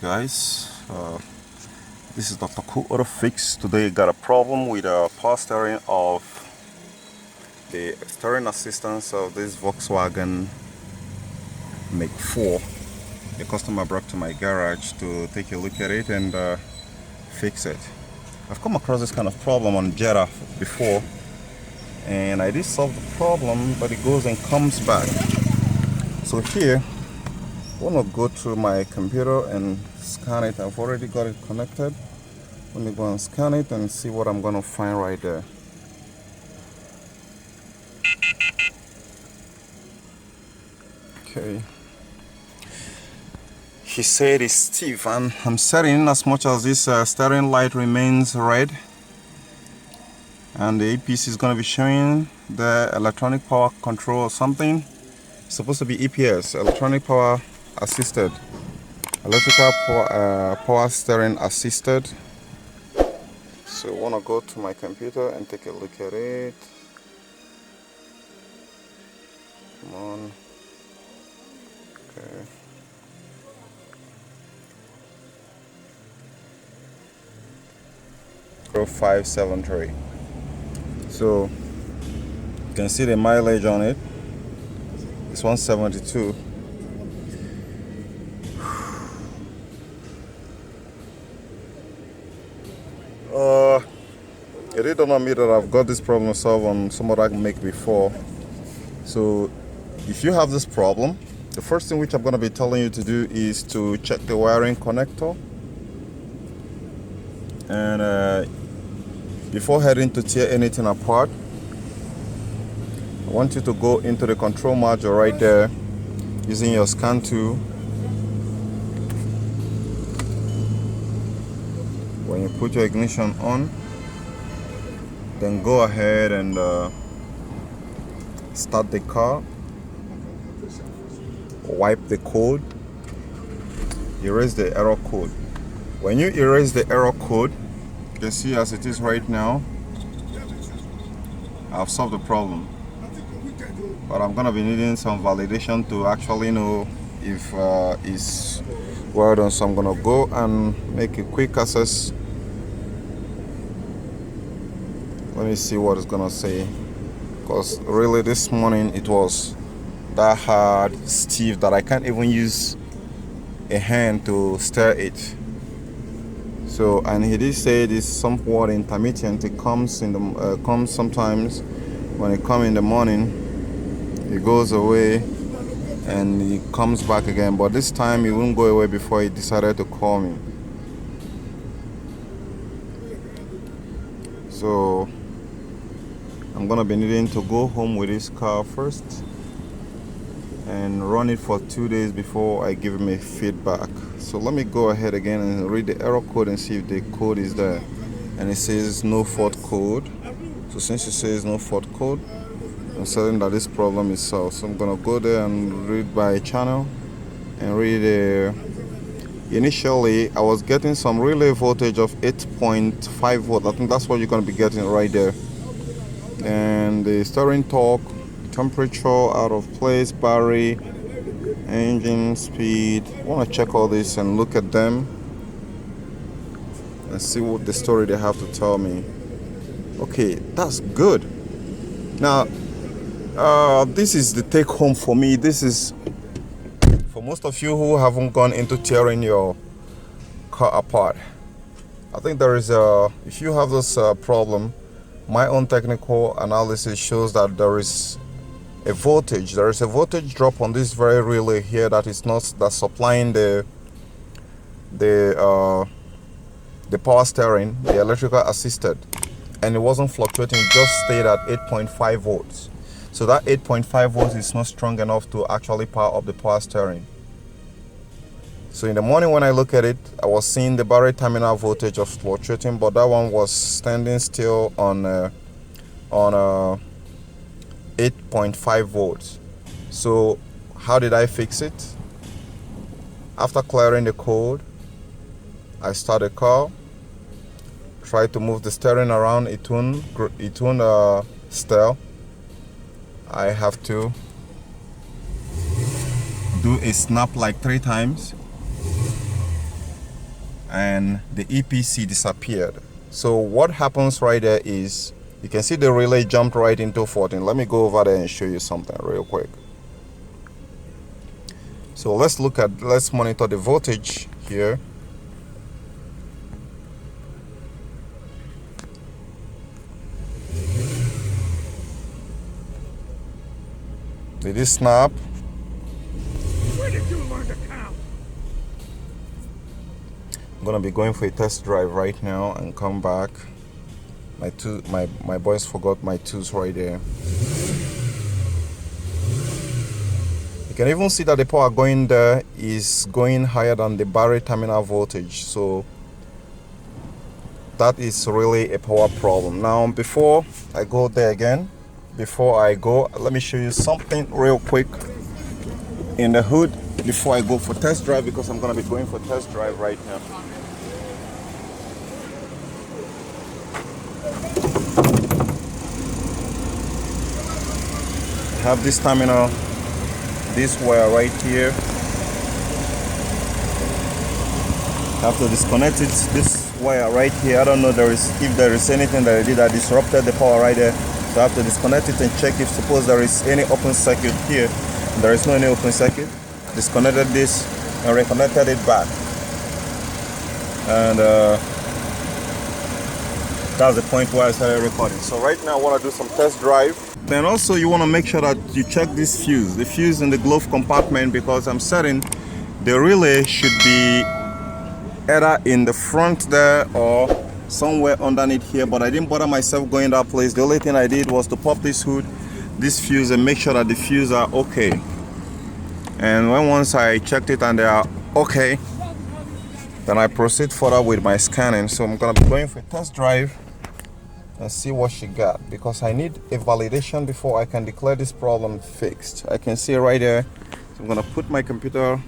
guys, this is Dr. Cool Auto Fix. Today got a problem with the power steering of the steering assistance of this Volkswagen Make 4. The customer brought to my garage to take a look at it and fix it. I've come across this kind of problem on Jetta before, and I did solve the problem, but it goes and comes back. So here I want to go through my computer and scan it. I've already got it connected. Let me go and scan it and see what I'm going to find right there. Okay. He said it's stiff, and I'm setting as much as this steering light remains red, and the EPC is going to be showing the electronic power control or something. It's supposed to be EPS, electronic power assisted, electrical power steering assisted. So I want to go to my computer and take a look at it. Come on. Okay. Pro 573. So you can see the mileage on it. It's 172. It did dawn on me that I've got this problem solved on some other make before. So if you have this problem, the first thing which I'm going to be telling you to do is to check the wiring connector, and before heading to tear anything apart, I want you to go into the control module right there using your scan tool. When you put your ignition on, then go ahead and start the car. Wipe the code, erase the error code. When you erase the error code, you can see as it is right now, I've solved the problem. But I'm gonna be needing some validation to actually know if it's well done. So I'm gonna go and make a quick access. Let me see what it's gonna say, because really this morning it was that hard, stiff, that I can't even use a hand to stir it. So, and he did say it is somewhat intermittent. It comes in the comes sometimes. When it comes in the morning, it goes away and it comes back again. But this time it wouldn't go away before he decided to call me. So I'm gonna be needing to go home with this car first and run it for 2 days before I give him a feedback. So let me go ahead again and read the error code and see if the code is there. And it says no fault code. So since it says no fault code, I'm certain that this problem is solved. So I'm gonna go there and read by channel and read. Initially I was getting some relay voltage of 8.5 volt. I think that's what you're gonna be getting right there. And the steering torque, temperature, out of place, battery, engine speed. I want to check all this and look at them and see what the story they have to tell me. Okay, that's good. Now this is the take home for me. This is for most of you who haven't gone into tearing your car apart. I think there is if you have this problem, my own technical analysis shows that there is a voltage. There is a voltage drop on this very relay here that is not supplying the power steering, the electrical assisted, and it wasn't fluctuating. It just stayed at 8.5 volts. So that 8.5 volts is not strong enough to actually power up the power steering. So in the morning when I look at it, I was seeing the battery terminal voltage of fluctuating, but that one was standing still on 8.5 volts. So how did I fix it? After clearing the code, I start the car, try to move the steering around. It won't steer. I have to do a snap like 3 times. and the EPC disappeared. So what happens right there is you can see the relay jumped right into 14. Let me go over there and show you something real quick. So let's monitor the voltage here. Did it snap? Where did you learn to count? I'm gonna be going for a test drive right now and come back. My boys forgot my tools right there. You can even see that the power going there is going higher than the battery terminal voltage. So that is really a power problem. Now before I go there again, let me show you something real quick in the hood before I go for test drive, because I'm gonna be going for test drive right now. I have this terminal, this wire right here. I have to disconnect it, this wire right here. I don't know if there is anything that I did that disrupted the power right there. So I have to disconnect it and check if suppose there is any open circuit here. There is no any open circuit. Disconnected this and reconnected it back. And that's the point where I started recording. So right now I want to do some test drive. Then also you want to make sure that you check this fuse, the fuse in the glove compartment, because I'm certain the relay should be either in the front there or somewhere underneath here, but I didn't bother myself going that place. The only thing I did was to pop this hood, this fuse, and make sure that the fuse are okay. And once I checked it and they are okay, then I proceed further with my scanning. So I'm gonna be going for a test drive and see what she got, because I need a validation before I can declare this problem fixed. I can see right there. So I'm gonna put my computer,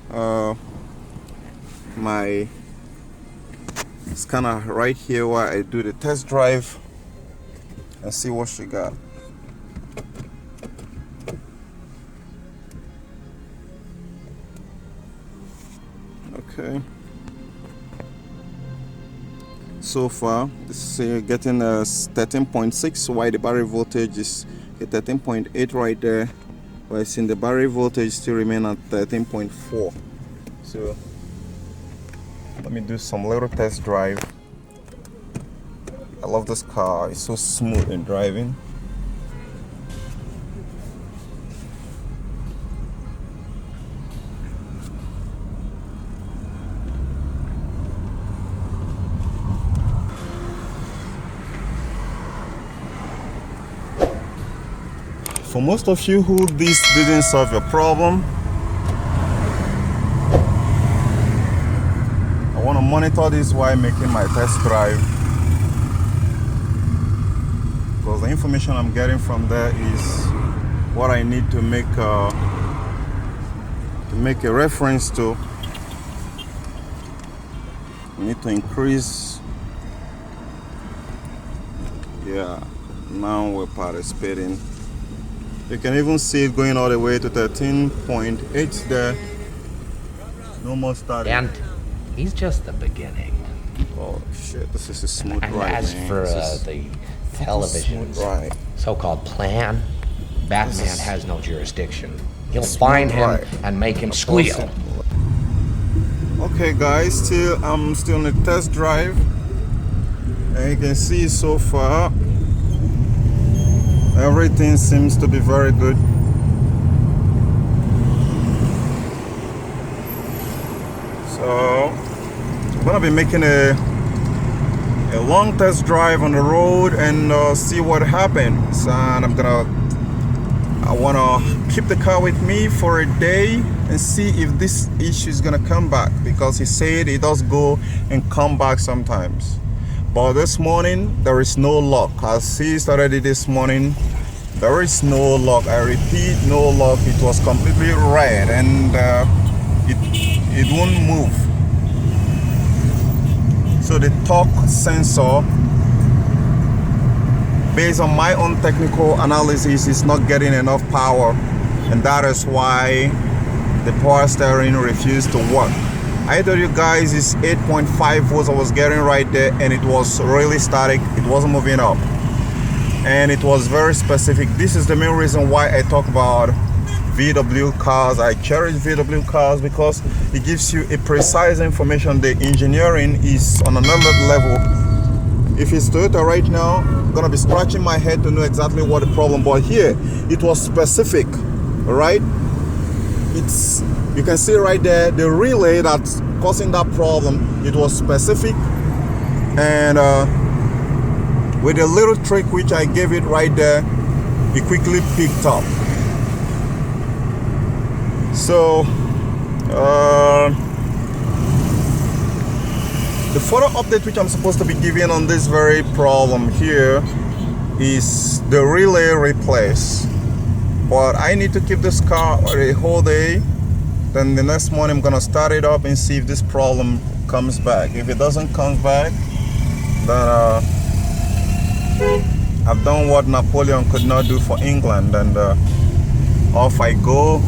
my scanner right here where I do the test drive, and see what she got. Okay. So far, this is getting a 13.6, while the battery voltage is a 13.8 right there. While seeing the battery voltage still remain at 13.4. So let me do some little test drive. I love this car, it's so smooth in driving. For most of you who this didn't solve your problem, I want to monitor this while making my test drive, because the information I'm getting from there is what I need to make a reference to. I need to increase. Yeah, now we're participating. You can even see it going all the way to 13.8 there. No more starting. And he's just the beginning. Oh shit, this is a smooth And ride, as man. for This is the television's smooth ride. so-called plan, Batman is has no jurisdiction. He'll smooth find him ride. and make him squeal. Okay guys, I'm still on the test drive, and you can see so far everything seems to be very good. So I'm gonna be making a long test drive on the road and see what happens. And I wanna keep the car with me for a day and see if this issue is gonna come back, because he said it does go and come back sometimes. But this morning there is no luck. I see it already this morning. There is no luck. I repeat, no luck. It was completely red and it won't move. So the torque sensor, based on my own technical analysis, is not getting enough power, and that is why the power steering refused to work. I told you guys it's 8.5 volts I was getting right there, and it was really static. It wasn't moving up, and it was very specific. This is the main reason why I talk about VW cars. I cherish VW cars because it gives you a precise information. The engineering is on another level. If it's Toyota right now, I'm gonna be scratching my head to know exactly what the problem. But here, it was specific, right? It's, you can see right there the relay that's causing that problem. It was specific, and with a little trick which I gave it right there, it quickly picked up. So the further update which I'm supposed to be giving on this very problem here is the relay replace. But I need to keep this car a whole day. Then the next morning I'm gonna start it up and see if this problem comes back. If it doesn't come back, then I've done what Napoleon could not do for England, and off I go